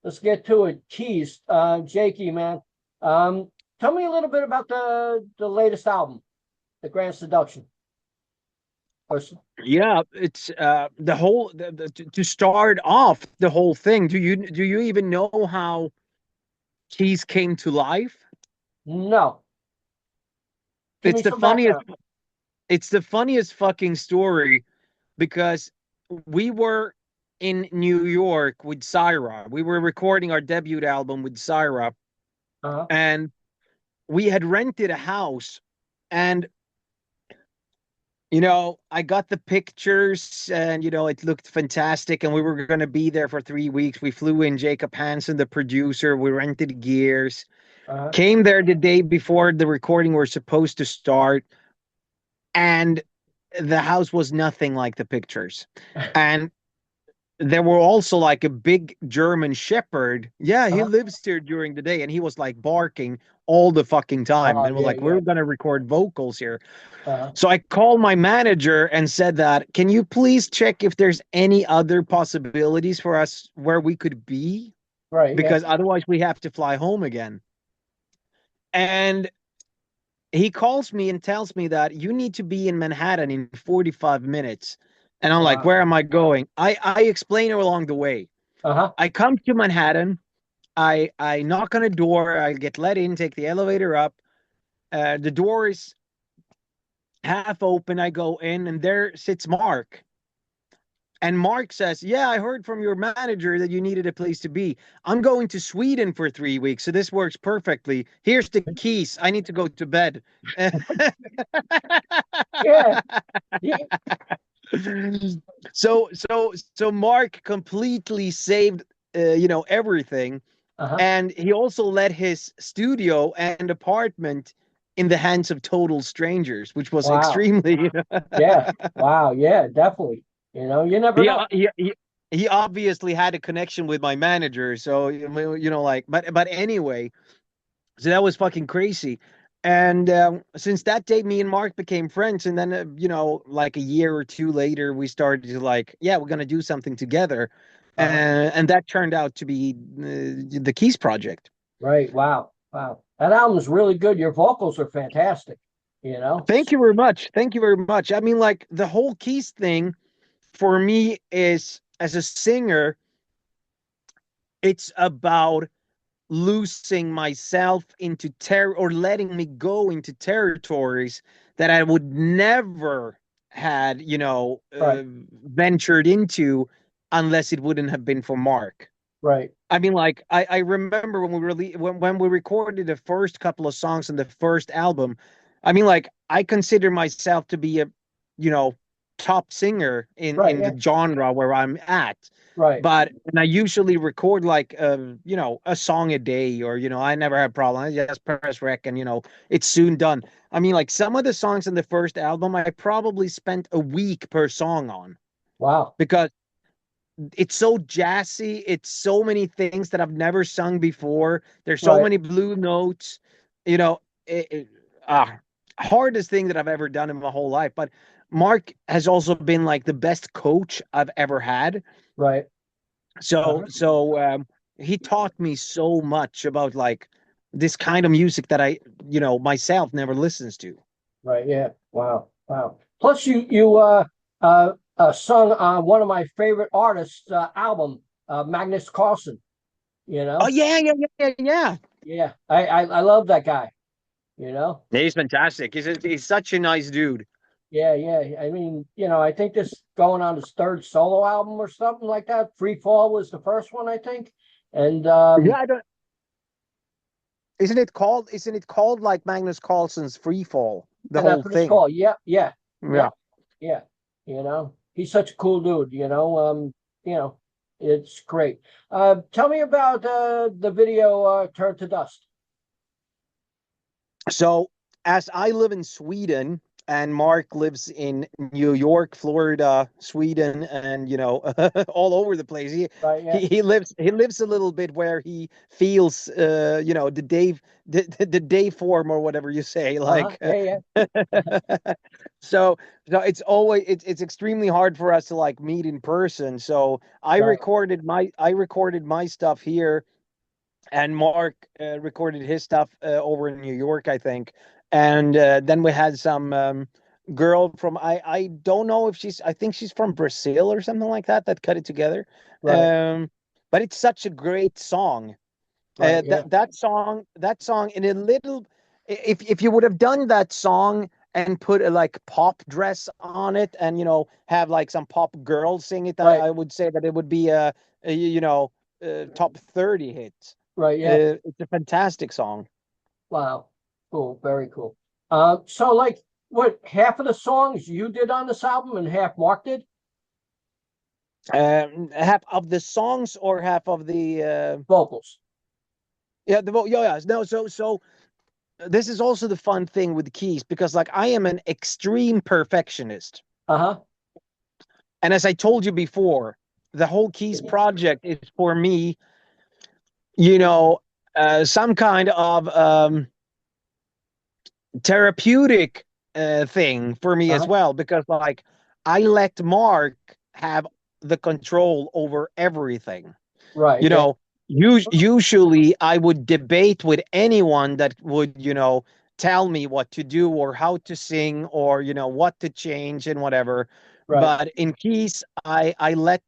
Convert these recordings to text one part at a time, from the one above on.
let's get to it. Keys, Jakey, man. Tell me a little bit about the latest album, the Grand Seduction. Yeah, it's the whole to start off the whole thing. Do you even know how Keys came to life? No, give It's me the some funniest background. it's the funniest fucking story because we were in New York with Cyhra. We were recording our debut album with Cyhra, Uh-huh. and we had rented a house. And I got the pictures, and it looked fantastic, and we were going to be there for 3 weeks. We flew in Jacob Hansen, the producer. We rented gears, Uh-huh. came there the day before the recording were supposed to start, and the house was nothing like the pictures. And there were also like a big German shepherd. Yeah, he Uh-huh. lives here during the day, and he was like barking all the fucking time. Oh, And we're yeah, like, yeah. we're gonna record vocals here. Uh-huh. So I called my manager and said that, can you please check if there's any other possibilities for us where we could be? Right, yeah. Because otherwise we have to fly home again. And he calls me and tells me that you need to be in Manhattan in 45 minutes. And I'm like, Wow. where am I going? I explain it along the way. Uh-huh. I come to Manhattan. I knock on a door. I get let in, take the elevator up. The door is half open. I go in, and there sits Mark. And Mark says, yeah, I heard from your manager that you needed a place to be. I'm going to Sweden for 3 weeks, so this works perfectly. Here's the keys. I need to go to bed. Yeah. Yeah. So Mark completely saved everything, Uh-huh. and he also let his studio and apartment in the hands of total strangers, which was Wow. extremely Yeah. Wow. Yeah, definitely. You never he, know. he he he obviously had a connection with my manager, so like, but anyway, so that was fucking crazy. And since that day, me and Mark became friends. And then, like a year or two later, we started to like, yeah, we're gonna do something together, Uh-huh. and that turned out to be the Keys project. Right. Wow. Wow. That album's really good. Your vocals are fantastic, you know? Thank you very much. Thank you very much. I mean, like the whole Keys thing for me is, as a singer, it's about losing myself into or letting me go into territories that I would never had, Right. ventured into unless it wouldn't have been for Mark. Right. I mean, like I remember when we really when we recorded the first couple of songs on the first album. I mean, like I consider myself to be a, you know, top singer Right. in Yeah. the genre where I'm at. Right. But and I usually record like a song a day, or I never have problem. I just press rec, and it's soon done. I mean, like some of the songs in the first album, I probably spent a week per song on, Wow. because it's so jazzy. It's so many things that I've never sung before. There's so Right. many blue notes. You know, it, it, ah, hardest thing that I've ever done in my whole life. But Mark has also been like the best coach I've ever had. Right. So Uh-huh. so he taught me so much about like this kind of music that I myself never listens to. Right. Yeah. Wow. Wow. Plus, you sung on one of my favorite artists' album, Magnus Karlsson. You Oh know. yeah, yeah, yeah, yeah, yeah. Yeah. I love that guy. You know. He's fantastic. He's such a nice dude. Yeah. Yeah. I mean, I think this going on his third solo album or something like that. Free Fall was the first one, I think. And Yeah, I don't. Isn't it called like Magnus Carlsen's Free Fall? The and whole that's what it's thing. called. Yeah. Yeah. Yeah. Yeah. Yeah. He's such a cool dude, you know, it's great. Tell me about the video Turn to Dust. So as I live in Sweden, and Mark lives in New York, Florida, Sweden, and all over the place. He Right. Yeah. he he lives he lives a little bit where he feels the day form or whatever you say Uh-huh. like. Yeah. Yeah. So it's extremely hard for us to like meet in person. So Right. I recorded my stuff here, and Mark recorded his stuff over in New York, I think. And then we had some girl from I don't know if I think she's from Brazil or something like that cut it together. Right. Um, but it's such a great song. Right. Yeah. That song in a little, if you would have done that song and put a like pop dress on it, and have like some pop girls sing it, Right. I would say that it would be a top 30 hit. Right. Yeah. It's a fantastic song. Wow. Cool. Very cool. So like what half of the songs you did on this album and half Mark did? Half of the songs or half of the Vocals. yeah, no, so this is also the fun thing with keys, because like I am an extreme perfectionist. Uh-huh. And as I told you before, the whole keys project is for me, you know some kind of therapeutic thing for me as Uh-huh. well, because like I let Mark have the control over everything. Right. you Yeah. know Usually I would debate with anyone that would tell me what to do or how to sing, or what to change and whatever. Right. But in keys, I let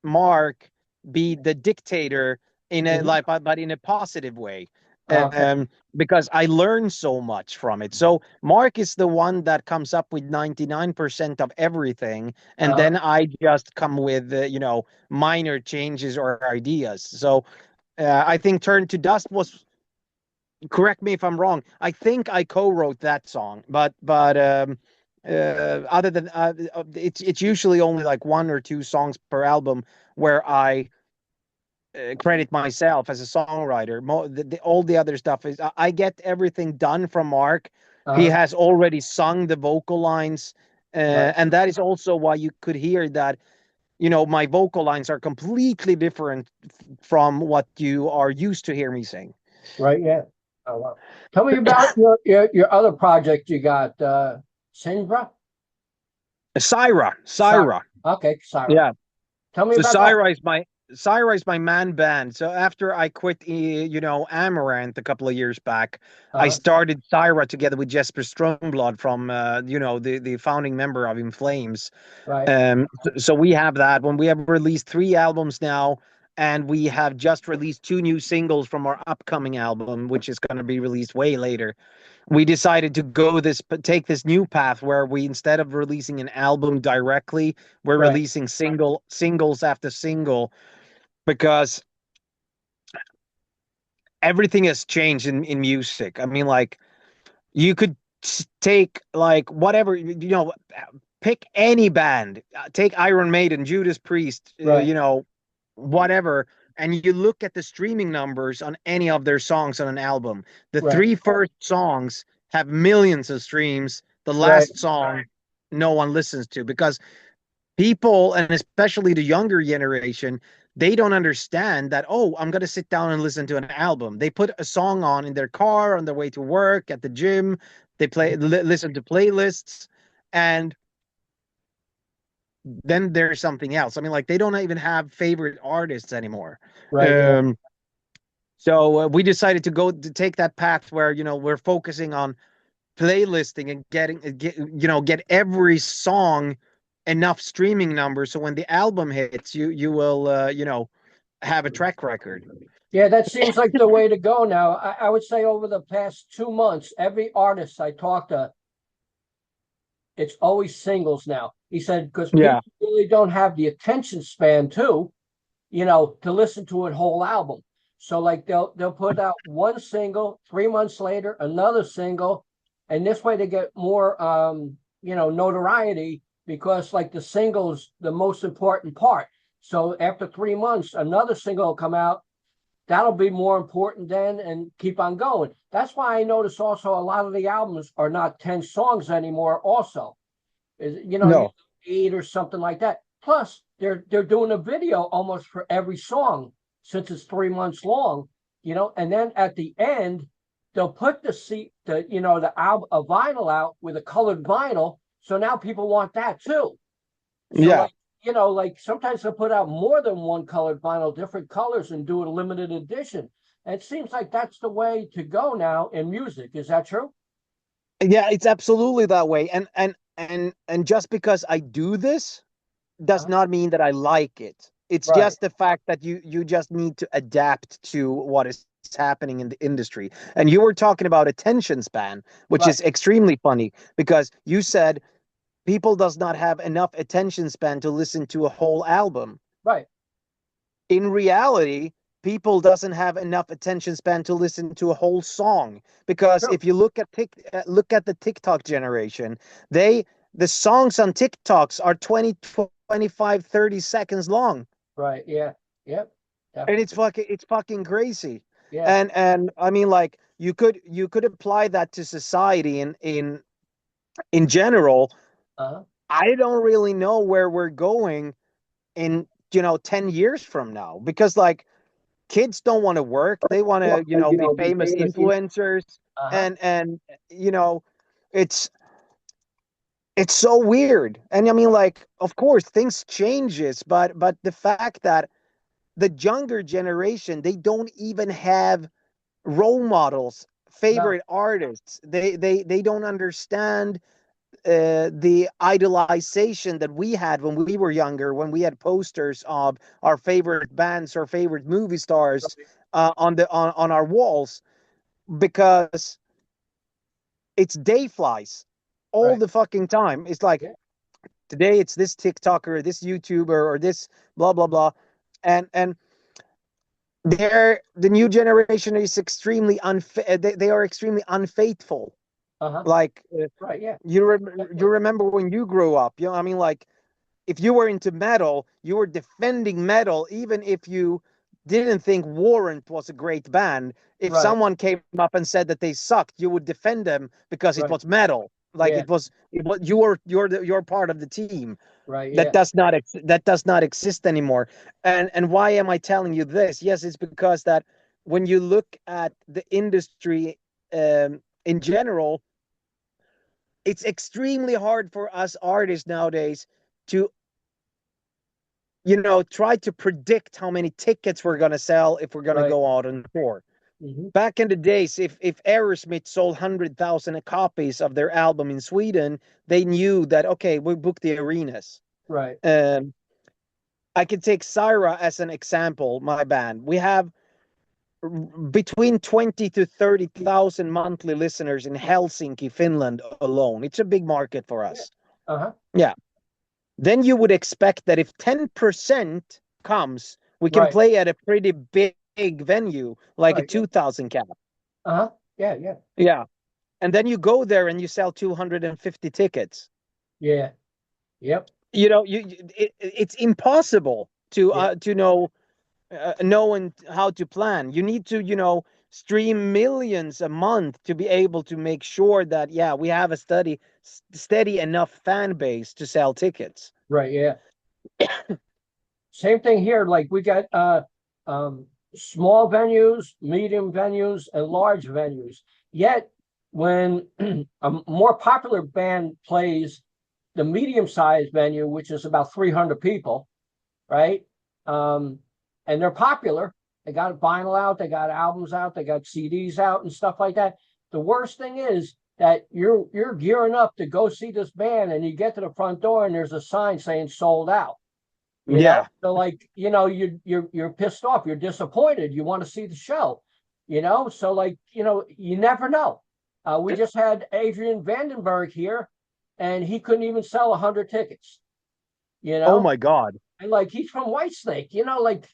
Mark be the dictator in a Hmm. like but in a positive way. Okay. Because I learned so much from it. So Mark is the one that comes up with 99% of everything, and Uh-huh. then I just come with minor changes or ideas. So I think Turn to Dust was, correct me if I'm wrong, I think I co-wrote that song, other than it's usually only like one or two songs per album where I credit myself as a songwriter. All the other stuff is I get everything done from Mark. He Uh-huh. has already sung the vocal lines, Right. and that is also why you could hear that my vocal lines are completely different from what you are used to hear me sing. Right. Yeah. Oh wow. Tell me about your other project you got, Cyhra? Cyhra. Cyhra. Okay, Cyhra. Yeah. Tell me So about that. Cyhra is my man band. So after I quit, Amaranthe a couple of years back, I Uh-huh. started Cyhra together with Jesper Strömblad from, the founding member of In Flames. Right. So we have that one. We have released 3 albums now, and we have just released 2 new singles from our upcoming album, which is going to be released way later. We decided to take this new path where we, instead of releasing an album directly, we're Right. releasing singles after single, because everything has changed in music. I mean, like, you could take like whatever, pick any band, take Iron Maiden, Judas Priest, Right. whatever, and you look at the streaming numbers on any of their songs on an album. The Right. three first songs have millions of streams. The Right. last song no one listens to, because people, and especially the younger generation, they don't understand that, oh, I'm going to sit down and listen to an album. They put a song on in their car on their way to work, at the gym. They listen to playlists, and then there's something else. I mean, like, they don't even have favorite artists anymore. Right. Yeah. um so we decided to take that path where we're focusing on playlisting and get every song enough streaming numbers, so when the album hits, you will have a track record. Yeah, that seems like the way to go now. I would say over the past 2 months, every artist I talk to, it's always singles now. He said, because Yeah. people really don't have the attention span too, to listen to a whole album. So like they'll put out one single, 3 months later, another single, and this way they get more notoriety, because like the single's the most important part. So after 3 months, another single will come out, that'll be more important then, and keep on going. That's why I notice also a lot of the albums are not 10 songs anymore also. You No. 8 or something like that. Plus, they're doing a video almost for every song since it's 3 months long, and then at the end, they'll put the album, a vinyl out with a colored vinyl. So now people want that too. So Yeah. like, like sometimes they'll put out more than one colored vinyl, different colors, and do a limited edition. And it seems like that's the way to go now in music. Is that true? Yeah, it's absolutely that way. And just because I do this does Uh-huh. not mean that I like it. It's Right, just the fact that you just need to adapt to what is happening in the industry. And you were talking about attention span, which right, is extremely funny because you said people does not have enough attention span to listen to a whole album. right. In reality, people doesn't have enough attention span to listen to a whole song, because True. if you look at the TikTok generation, the songs on TikToks are 20, 25, 30 seconds long, Right. Yeah. Yep. and Definitely. it's fucking crazy. Yeah. And I mean, like, you could apply that to society in general. Uh-huh. I don't really know where we're going in 10 years from now, because like kids don't want to work, they want to be Be famous famous. influencers. Uh-huh. And you know it's it's so weird. And I mean, like, of course things changes, but the fact that the younger generation, they don't even have role models, No. favorite artists. They don't understand the idolization that we had when we were younger, when we had posters of our favorite bands or favorite movie stars Right. on our walls, because it's day flies all Right. the fucking time. It's like Yeah. today it's this TikToker, this YouTuber, or this blah blah blah, and the new generation is extremely they are extremely unfaithful. Uh-huh. Like, Right. Yeah. you Definitely. remember when you grew up, I mean, like, if you were into metal, you were defending metal, even if you didn't think Warrant was a great band. If Right. someone came up and said that they sucked, you would defend them because it Right. was metal. Like, Yeah. it was you're part of the team. Right. That Yeah. does not exist anymore. And why am I telling you this? Yes, it's because that when you look at the industry in general, it's extremely hard for us artists nowadays to try to predict how many tickets we're going to sell if we're going to Right. go out on tour. Hmm. Back in the days, if Aerosmith sold 100,000 copies of their album in Sweden, they knew that, okay, we booked the arenas. Right. um I could take Cyhra as an example, my band. We have between 20 to 30,000 monthly listeners in Helsinki, Finland alone. It's a big market for Yeah. us. Uh-huh. Yeah. Then you would expect that if 10% comes, we can Right. play at a pretty big venue, like a Right. Yeah. 2,000 cap. Uh-huh. Yeah. Yeah. Yeah. And then you go there and you sell 250 tickets. Yeah. Yep. It's impossible to Yeah. know and how to plan. You need to, stream millions a month to be able to make sure that, yeah, we have a steady enough fan base to sell tickets. Right. Yeah. Same thing here. Like we got um small venues, medium venues, and large venues. Yet when a more popular band plays the medium-sized venue, which is about 300 people, right? Um, and they're popular. They got vinyl out, they got albums out, they got CDs out and stuff like that. The worst thing is that you're gearing up to go see this band, and you get to the front door and there's a sign saying sold out. Yeah. So like, you're pissed off, you're disappointed, you want to see the show, so like, you never know. We just had Adrian Vandenberg here, and he couldn't even sell 100 tickets, you Oh know my God. and like he's from Whitesnake, like,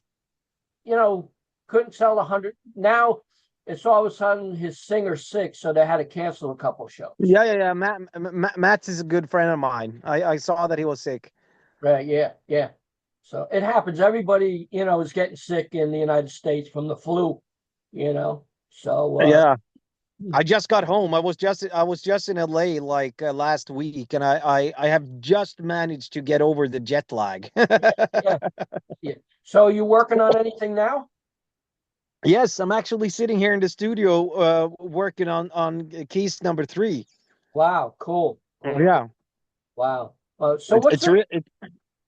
you know couldn't sell 100. Now it's all of a sudden his singer's sick, so they had to cancel a couple shows. Yeah, yeah, yeah. Matt is a good friend of mine. I saw that he was sick. Right. Yeah. Yeah. So it happens. Everybody, is getting sick in the United States from the flu, you know. So Yeah. I just got home. I was just in LA like last week, and I have just managed to get over the jet lag. yeah, yeah. So you working on anything now? Yes, I'm actually sitting here in the studio working on Keys number 3. Wow, cool, cool, cool. Yeah, Wow. So it's re it,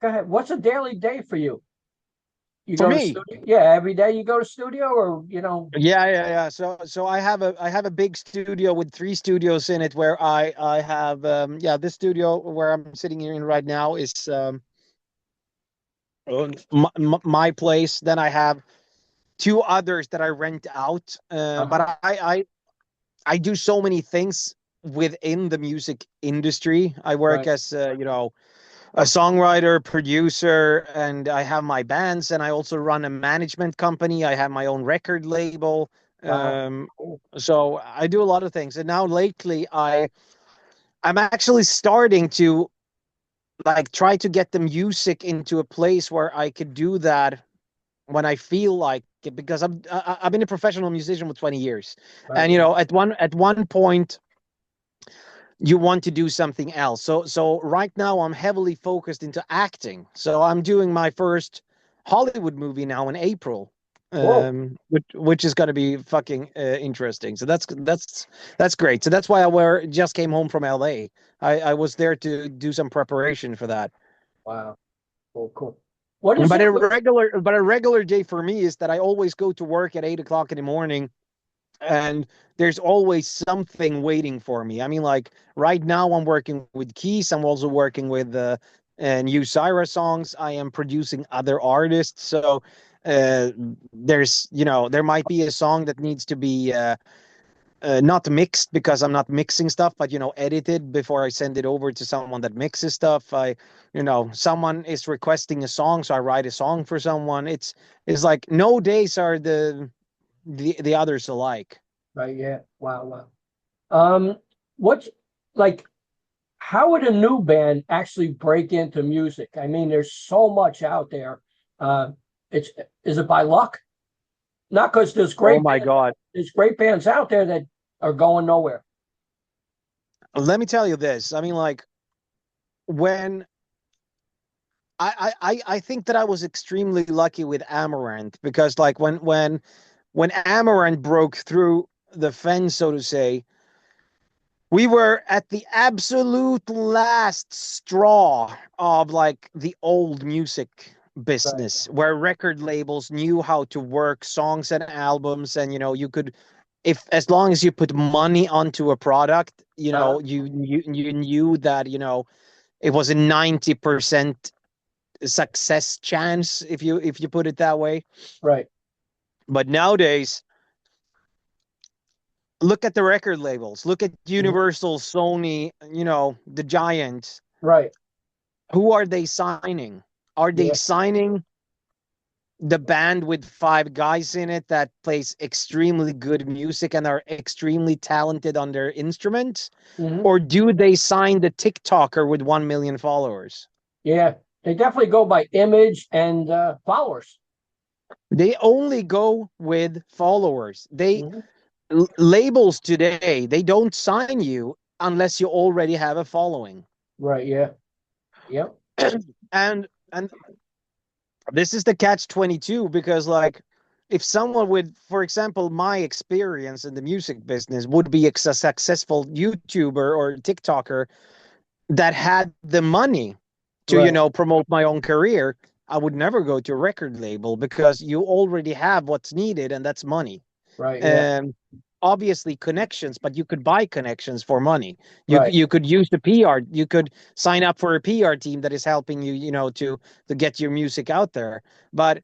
go ahead. What's a daily day for you? You for go to me. studio? Yeah, every day you go to studio, or Yeah, yeah, yeah. So I have a big studio with 3 studios in it where I have this studio where I'm sitting here in right now is my place. Then I have 2 others that I rent out. uh-huh. But I do so many things within the music industry. I work Right. as a songwriter, producer, and I have my bands, and I also run a management company. I have my own record label. Wow. Um, Cool. so I do a lot of things. And now lately I'm actually starting to like try to get the music into a place where I could do that when I feel like it, because I've been a professional musician for 20 years. Right. And at one point you want to do something else. So right now I'm heavily focused into acting. So I'm doing my first Hollywood movie now in April, Whoa. which is going to be fucking interesting. So that's great. So that's why just came home from LA. I was there to do some preparation for that. Wow. Cool. Cool. What is But it? a regular day for me is that I always go to work at 8 o'clock in the morning, and there's always something waiting for me. I mean, like right now, I'm working with Keys. I'm also working with new Cyhra songs. I am producing other artists. So uh, there might be a song that needs to be not mixed because I'm not mixing stuff, but edited before I send it over to someone that mixes stuff. Someone is requesting a song, so I write a song for someone. It's like no days are the others alike. Right. Yeah. Wow. Wow. What's like? How would a new band actually break into music? I mean, there's so much out there. Uh, it's is it by luck? Not because Oh my God. there's great bands out there that are going nowhere. Let me tell you this. I mean, like when I think that I was extremely lucky with Amaranth, because like when Amaranth broke through the fence, so to say, we were at the absolute last straw of like the old music Right. business where record labels knew how to work songs and albums, and you could, if as long as you put money onto a product, Uh-huh. you knew that it was a 90% success chance, if you put it that way. Right. But nowadays, look at the record labels, look at Mhm. Universal, Sony, the giants. Right. Who are they signing? Are they Yeah. signing the band with 5 guys in it that plays extremely good music and are extremely talented on their instruments? Hmm. Or do they sign the TikToker with 1 million followers? Yeah. They definitely go by image and followers. They only go with followers. Hmm. Labels today, they don't sign you unless you already have a following. Right. Yeah. Yep. And this is the catch 22, because like if someone with, for example, my experience in the music business would be a successful YouTuber or TikToker that had the money to Right. promote my own career, I would never go to a record label, because you already have what's needed, and that's money. Right. Yeah. um Obviously connections, but you could buy connections for money. you Right. you could use the PR, you could sign up for a PR team that is helping you, to get your music out there. But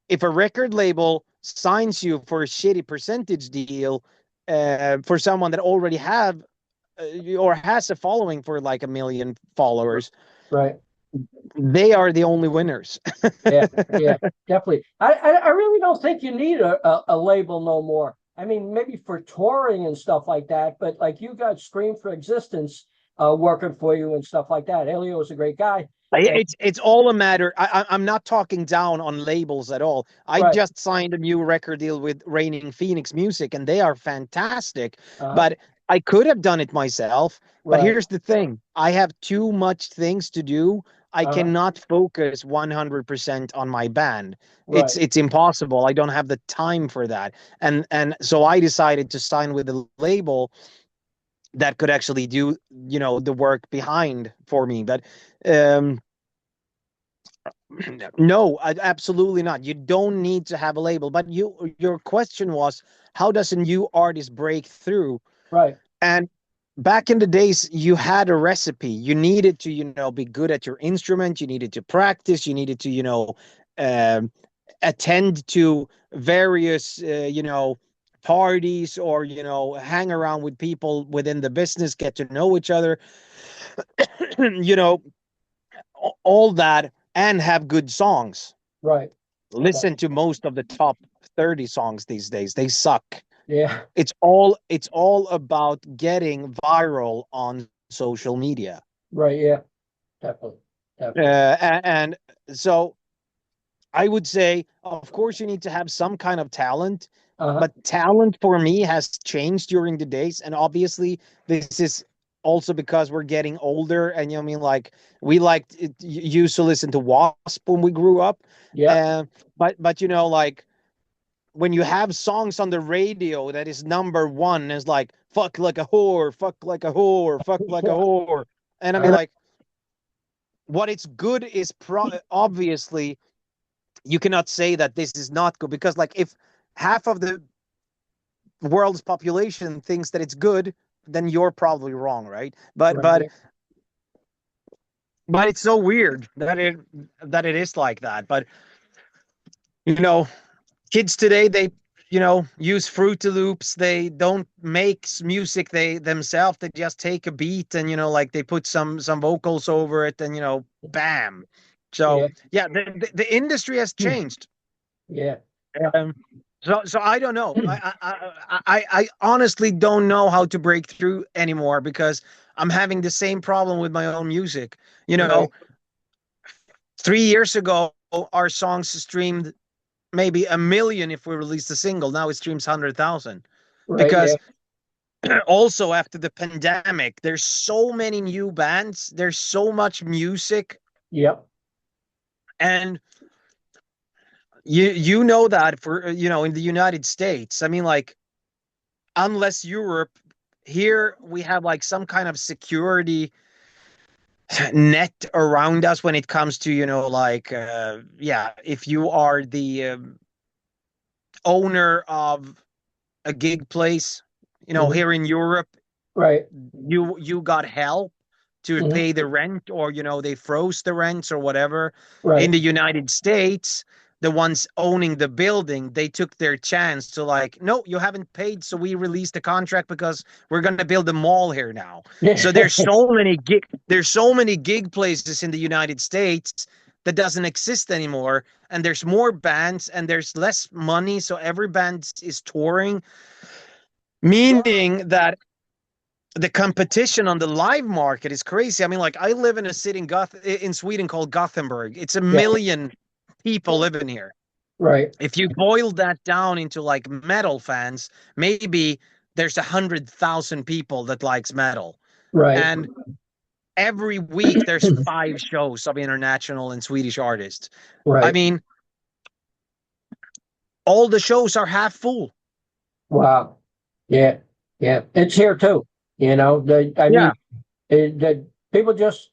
if a record label signs you for a shitty percentage deal, for someone that already have or has a following for like 1 million followers, Right. they are the only winners. Yeah. Yeah. Definitely. I really don't think you need a label no more. I mean, maybe for touring and stuff like that, but like you got Scream for Existence working for you and stuff like that. Elio is a great guy. It's all a matter. I'm not talking down on labels at all. I Right. just signed a new record deal with Raining Phoenix Music, and they are fantastic. Uh-huh. But I could have done it myself. But Right. here's the thing: I have too much things to do. I Uh-huh. cannot focus 100% on my band. Right. It's impossible. I don't have the time for that. And so I decided to sign with a label that could actually do, the work behind for me. But um no, absolutely not. You don't need to have a label. But your question was, how does a new artist break through? Right. And back in the days, you had a recipe. You needed to, be good at your instrument. You needed to practice. You needed to, um, attend to various, parties, or, hang around with people within the business, get to know each other, you know, all that, and have good songs. Right. Right. Listen to most of the top 30 songs these days. They suck. Yeah. It's all about getting viral on social media. Right. Yeah. Definitely. Definitely. And so I would say, of course, you need to have some kind of talent, Uh-huh. but talent for me has changed during the days. And obviously, this is also because we're getting older. And I mean, like, we used to listen to Wasp when we grew up. Yep. Uh, but like, when you have songs on the radio that is number one, is like fuck like a whore, fuck like a whore, fuck like a Yeah. whore. And I mean, Uh-huh. like, what it's good is obviously you cannot say that this is not good, because like, if half of the world's population thinks that it's good, then you're probably wrong, right? but Right. but Yeah. but it's so weird that it is like that. But you know kids today, they use Fruity Loops. They don't make music they themselves. They just take a beat, and like, they put some vocals over it, and bam. So Yeah. yeah, the industry has changed. Yeah. um, so I don't know. I honestly don't know how to break through anymore, because I'm having the same problem with my own music. you Right. know 3 years ago, our songs streamed maybe a million if we released a single. Now it streams 100,000. Right. Yeah. Because also, after the pandemic, there's so many new bands, there's so much music, Yep. and you know that, for in the United States, I mean, like, unless Europe, here we have like some kind of security net around us when it comes to, like, yeah, if you are the owner of a gig place, Hmm. here in Europe, Right. you got help to Hmm. pay the rent, or they froze the rents or whatever. In Right. the United States, the ones owning the building, they took their chance to, like, no, you haven't paid, so we released the contract because we're going to build a mall here now. So Yeah. there's so many gig places in the United States that doesn't exist anymore, and there's more bands and there's less money, so every band is touring, meaning that the competition on the live market is crazy. I mean, like, I live in a city in Sweden called Gothenburg. It's a Yeah. million people living here. Right. If you boil that down into like metal fans, maybe there's 100,000 people that likes metal. Right. And every week there's 5 shows of international and Swedish artists. I Right. mean, all the shows are half full. Wow. Yeah. Yeah. It's here too. I Yeah. mean, the people just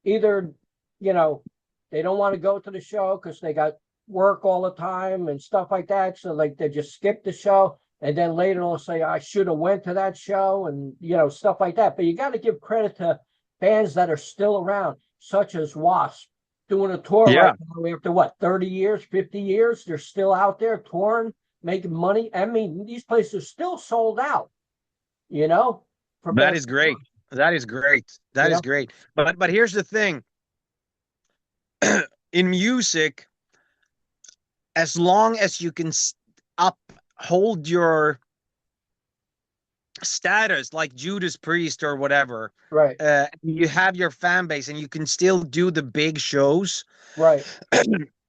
either, you know, they don't want to go to the show because they got work all the time and stuff like that. So like they just skip the show. And then later they'll say, I should have went to that show and stuff like that. But you got to give credit to bands that are still around, such as Wasp, doing a tour right Yeah. now after what, 30 years, 50 years. They're still out there touring, making money. I mean, these places still sold out, you know, for That bands, is great. That is great. you That is know. great. But here's the thing. In music, as long as you can uphold your status like Judas Priest or whatever, Right. you have your fan base and you can still do the big shows, Right.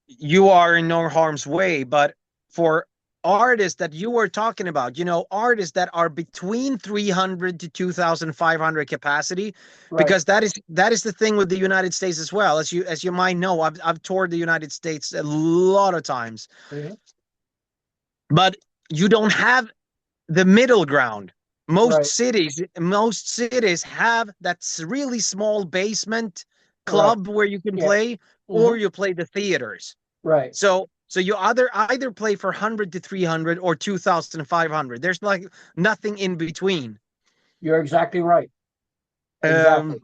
you are in no harm's way. But for artists that you were talking about, artists that are between 300 to 2,500 capacity, Right. because that is the thing with the United States as well. As you might know, I've toured the United States a lot of times, Mhm. but you don't have the middle ground. Most Right. cities, most cities have that really small basement Right. club where you can Yeah. play, Hmm. or you play the theaters. Right. So you either play for 100 to 300 or 2,500. There's like nothing in between. You're exactly right. Um, Exactly.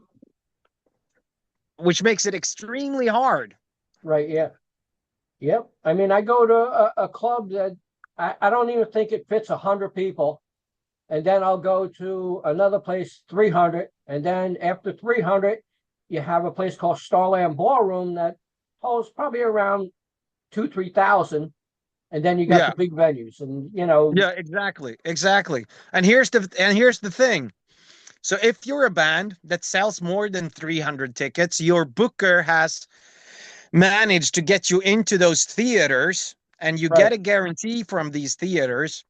which makes it extremely hard. Right. Yeah. Yep. I mean, I go to a club that I don't even think it fits 100 people. And then I'll go to another place, 300. And then after 300, you have a place called Starland Ballroom that holds probably around 3,000. And then you got Yeah. the big venues. And Yeah, exactly. And here's the thing. So if you're a band that sells more than 300 tickets, your booker has managed to get you into those theaters and you right, get a guarantee from these theaters.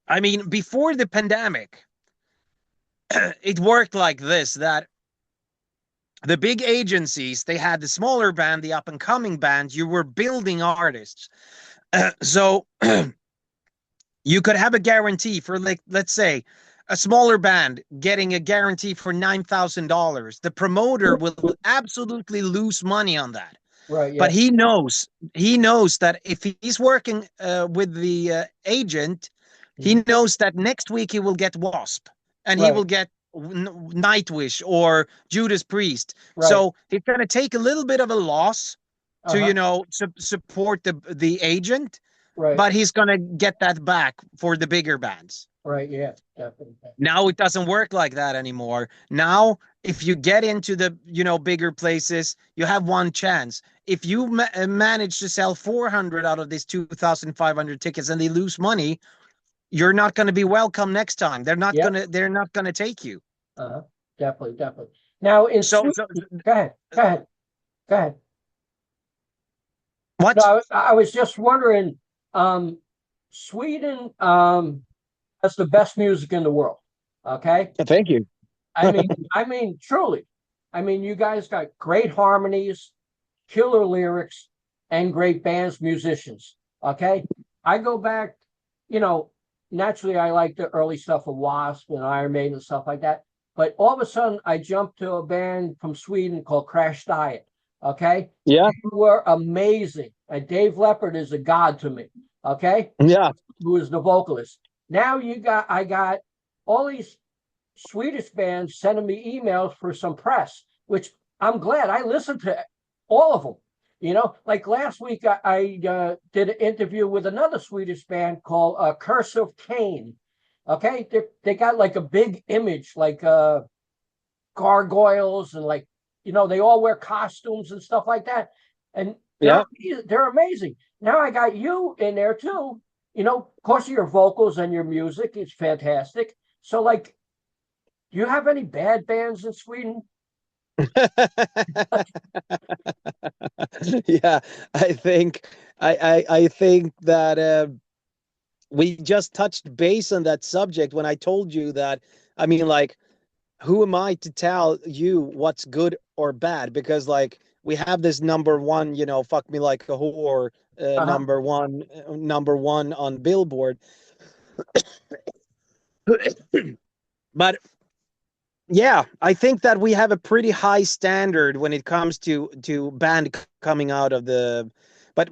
I mean, before the pandemic, it worked like this, that the big agencies, they had the smaller band, the up and coming band, you were building artists. So you could have a guarantee for, like, let's say a smaller band getting a guarantee for $9,000. The promoter will absolutely lose money on that. right, But yeah, he knows that if he's working with the agent, he mhm, knows that next week he will get Wasp and he will right, get Nightwish or Judas Priest. right, So he's going to take a little bit of a loss to uh-huh, support the agent, right, but he's going to get that back for the bigger bands. right, yeah, definitely. Now it doesn't work like that anymore. Now, if you get into the bigger places, you have one chance. If you manage to sell 400 out of these 2,500 tickets and they lose money, you're not going to be welcome next time. They're not Yep, going to they're not going to take you. uh-huh, definitely, definitely. Now in So Sweden, so go ahead, go ahead, go ahead. No, what? I was just wondering, um, Sweden has the best music in the world. Okay. Thank you. I mean, truly. I mean, you guys got great harmonies, killer lyrics, and great bands, musicians. Okay. I go back, you know, naturally I like the early stuff of Wasp and Iron Maiden and stuff like that. But all of a sudden I jumped to a band from Sweden called Crash Diet. Okay. Yeah. You were amazing. And Dave Leppard is a god to me. Okay. Yeah. Who is the vocalist. Now I got all these Swedish bands sending me emails for some press, which I'm glad. I listened to all of them. Like last week, I did an interview with another Swedish band called Curse of Cain. Okay, they got like a big image, like gargoyles, and like they all wear costumes and stuff like that, and they're Yeah. they're amazing. Now I got you in there too. Of course, your vocals and your music is fantastic. So, like, do you have any bad bands in Sweden? Yeah, I think I think that we just touched base on that subject when I told you that. I mean, like, who am I to tell you what's good or bad? Because, like, we have this number one, fuck me like a whore, Uh-huh. number one on Billboard. But yeah, I think that we have a pretty high standard when it comes to band coming out of but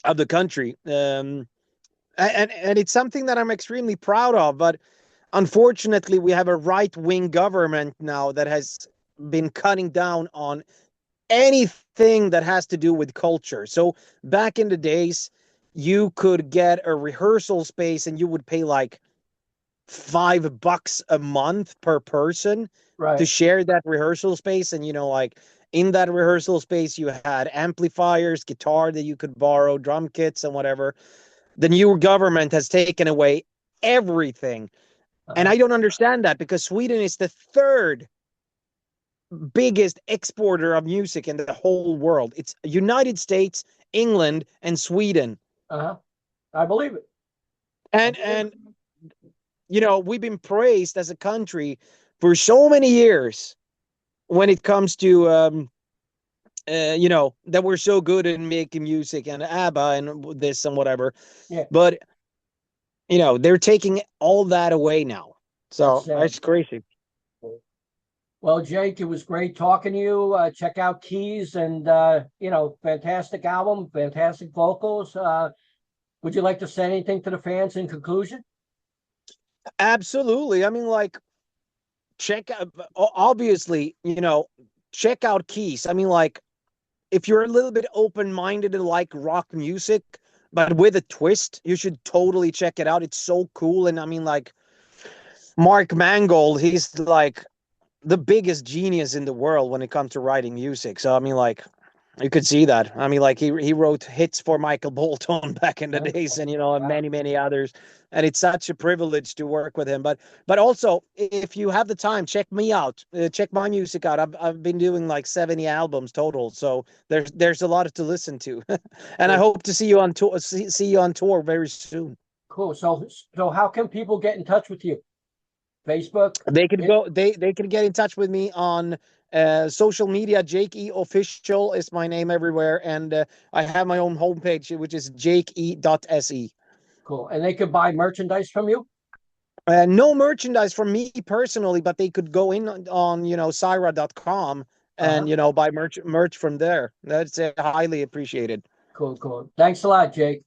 of the country. And it's something that I'm extremely proud of. But unfortunately, we have a right wing government now that has been cutting down on anything that has to do with culture. So back in the days, you could get a rehearsal space and you would pay like $5 a month per person to Right. share that rehearsal space. And, like, in that rehearsal space, you had amplifiers, guitar that you could borrow, drum kits, and whatever. The new government has taken away everything. And I don't understand that, because Sweden is the third biggest exporter of music in the whole world. It's United States, England, and Sweden. I believe it. And you know, we've been praised as a country for so many years when it comes to you know, that we're so good in making music, and ABBA and this and whatever. Yeah. But you know, they're taking all that away now. So it's crazy. Well, Jake, it was great talking to you. Check out Keys, and you know, fantastic album, fantastic vocals. Would you like to say anything to the fans in conclusion? Absolutely. I mean, like, check out, obviously, you know, check out Keys. I mean, like, if you're a little bit open-minded and like rock music, but with a twist, you should totally check it out. It's so cool. And I mean, like, Mark Mangold, he's like the biggest genius in the world when it comes to writing music. So I mean, like, you could see that. I mean, like, he wrote hits for Michael Bolton back in the days, and you know, and many others. And it's such a privilege to work with him. But also, if you have the time, check me out. Check my music out. I've been doing like 70 albums total, so there's a lot to listen to. And I hope to see you on tour. See you on tour very soon. Cool. So how can people get in touch with you? Facebook? They could go. They can get in touch with me on social media. Jake E Official is my name everywhere, and I have my own homepage, which is jakee.se. Cool. And they could buy merchandise from you? No merchandise from me personally, but they could go in on you know, Cyhra.com and you know, buy merch from there. That's highly appreciated. Cool. Thanks a lot, Jake.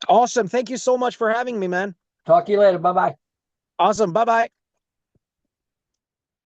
Awesome. Thank you so much for having me, man. Talk to you later. Bye-bye. Awesome. Bye-bye.